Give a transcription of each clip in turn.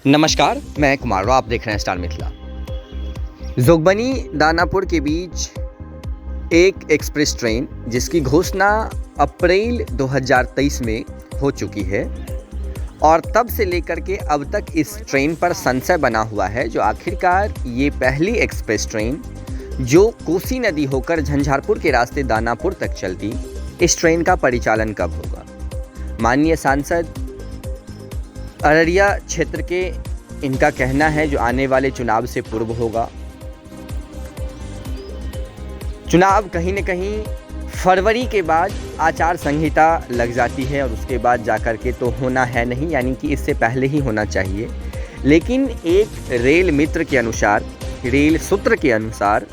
नमस्कार, मैं कुमार राव, आप देख रहे हैं स्टार मिथिला। जोगबनी दानापुर के बीच एक एक्सप्रेस ट्रेन जिसकी घोषणा अप्रैल 2023 में हो चुकी है और तब से लेकर के अब तक इस ट्रेन पर संशय बना हुआ है जो आखिरकार ये पहली एक्सप्रेस ट्रेन जो कोसी नदी होकर झंझारपुर के रास्ते दानापुर तक चलती, इस ट्रेन का परिचालन कब होगा। माननीय सांसद अररिया क्षेत्र के इनका कहना है जो आने वाले चुनाव से पूर्व होगा। चुनाव कहीं न कहीं फरवरी के बाद आचार संहिता लग जाती है और उसके बाद जाकर के तो होना है नहीं, यानी कि इससे पहले ही होना चाहिए। लेकिन एक रेल मित्र के अनुसार, रेल सूत्र के अनुसार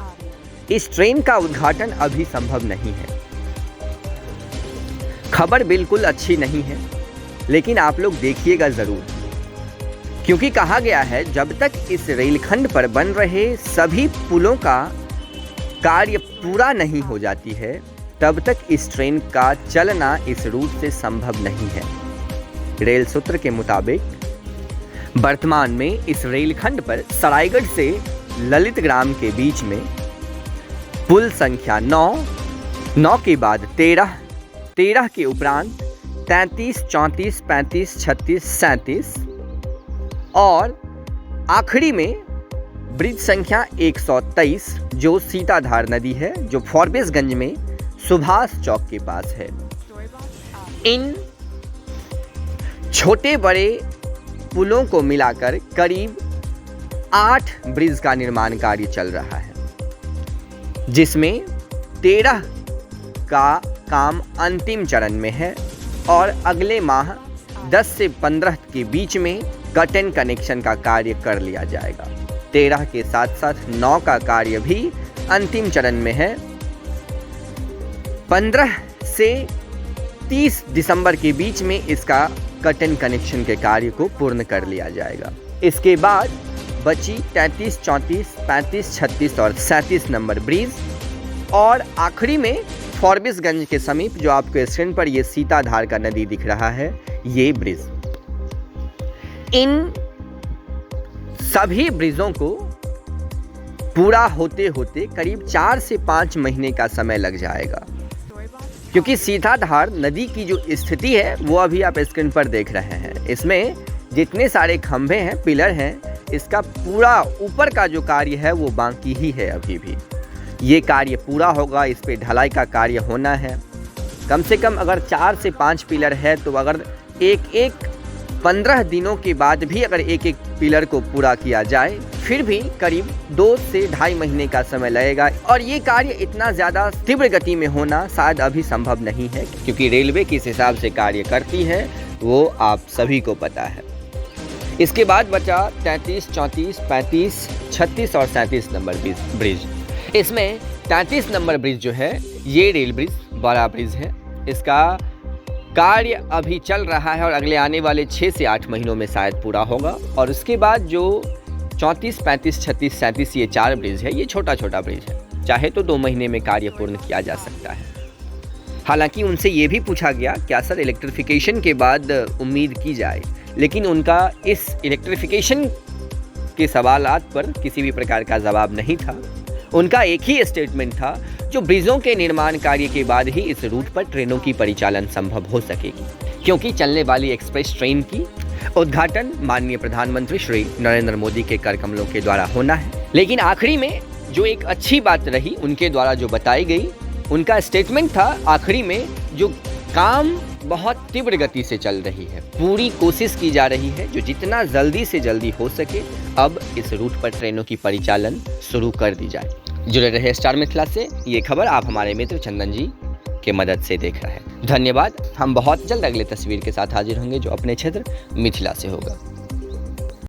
इस ट्रेन का उद्घाटन अभी संभव नहीं है। खबर बिल्कुल अच्छी नहीं है, लेकिन आप लोग देखिएगा ज़रूर, क्योंकि कहा गया है जब तक इस रेलखंड पर बन रहे सभी पुलों का कार्य पूरा नहीं हो जाती है तब तक इस ट्रेन का चलना इस रूट से संभव नहीं है। रेल सूत्र के मुताबिक वर्तमान में इस रेलखंड पर सरायगढ़ से ललित ग्राम के बीच में पुल संख्या 9 के बाद 13 के उपरांत 33, 34, 35, 36, 37 और आखिरी में ब्रिज संख्या 123 जो सीताधार नदी है, जो फॉरबिसगंज में सुभाष चौक के पास है। इन छोटे बड़े पुलों को मिलाकर करीब 8 ब्रिज का निर्माण कार्य चल रहा है, जिसमें 13 का काम अंतिम चरण में है और अगले माह 10 से 15 के बीच में कट एंड कनेक्शन का कार्य कर लिया जाएगा। 13 के साथ साथ 9 का कार्य भी अंतिम चरण में है। 15 से 30 दिसंबर के बीच में इसका कट एंड कनेक्शन के कार्य को पूर्ण कर लिया जाएगा। इसके बाद बची 33, 34, 35, 36 और 37 नंबर ब्रिज और आखिरी में फॉरबिसगंज के समीप जो आपको स्क्रीन पर ये सीताधार का नदी दिख रहा है, ये ब्रिज। इन सभी ब्रिजों को पूरा होते होते करीब 4 से 5 महीने का समय लग जाएगा, क्योंकि सीताधार नदी की जो स्थिति है वो अभी आप स्क्रीन पर देख रहे हैं। इसमें जितने सारे खंभे हैं, पिलर हैं, इसका पूरा ऊपर का जो कार्य है वो बाकी ही है। अभी भी ये कार्य पूरा होगा, इस पे ढलाई का कार्य होना है। कम से कम अगर 4 से 5 पिलर है तो अगर एक 15 दिनों के बाद भी अगर एक पिलर को पूरा किया जाए फिर भी करीब 2 से ढाई महीने का समय लगेगा। और ये कार्य इतना ज़्यादा तीव्र गति में होना शायद अभी संभव नहीं है, क्योंकि रेलवे किस हिसाब से कार्य करती है वो आप सभी को पता है। इसके बाद बचा 33, 34, 35, 36 और 37 नंबर ब्रिज। इसमें 33 नंबर ब्रिज जो है ये रेल ब्रिज, बड़ा ब्रिज है। इसका कार्य अभी चल रहा है और अगले आने वाले 6 से 8 महीनों में शायद पूरा होगा। और उसके बाद जो 34, 35, 36, 37 ये 4 ब्रिज है, ये छोटा छोटा ब्रिज है, चाहे तो 2 महीने में कार्य पूर्ण किया जा सकता है। हालांकि उनसे ये भी पूछा गया क्या सर इलेक्ट्रिफिकेशन के बाद उम्मीद की जाए, लेकिन उनका इस इलेक्ट्रिफिकेशन के सवालात पर किसी भी प्रकार का जवाब नहीं था। उनका एक ही स्टेटमेंट था जो ब्रिजों के निर्माण कार्य के बाद ही इस रूट पर ट्रेनों की परिचालन संभव हो सकेगी, क्योंकि चलने वाली एक्सप्रेस ट्रेन की उद्घाटन माननीय प्रधानमंत्री श्री नरेंद्र मोदी के कर कमलों के द्वारा होना है। लेकिन आखिरी में जो एक अच्छी बात रही उनके द्वारा जो बताई गई, उनका स्टेटमेंट था आखिरी में जो काम बहुत तीव्र गति से चल रही है, पूरी कोशिश की जा रही है जो जितना जल्दी से जल्दी हो सके अब इस रूट पर ट्रेनों की परिचालन शुरू कर दी जाए। जुड़े रहे स्टार मिथिला से। ये खबर आप हमारे मित्र चंदन जी के मदद से देख रहे हैं। धन्यवाद। हम बहुत जल्द अगले तस्वीर के साथ हाजिर होंगे जो अपने क्षेत्र मिथिला से होगा।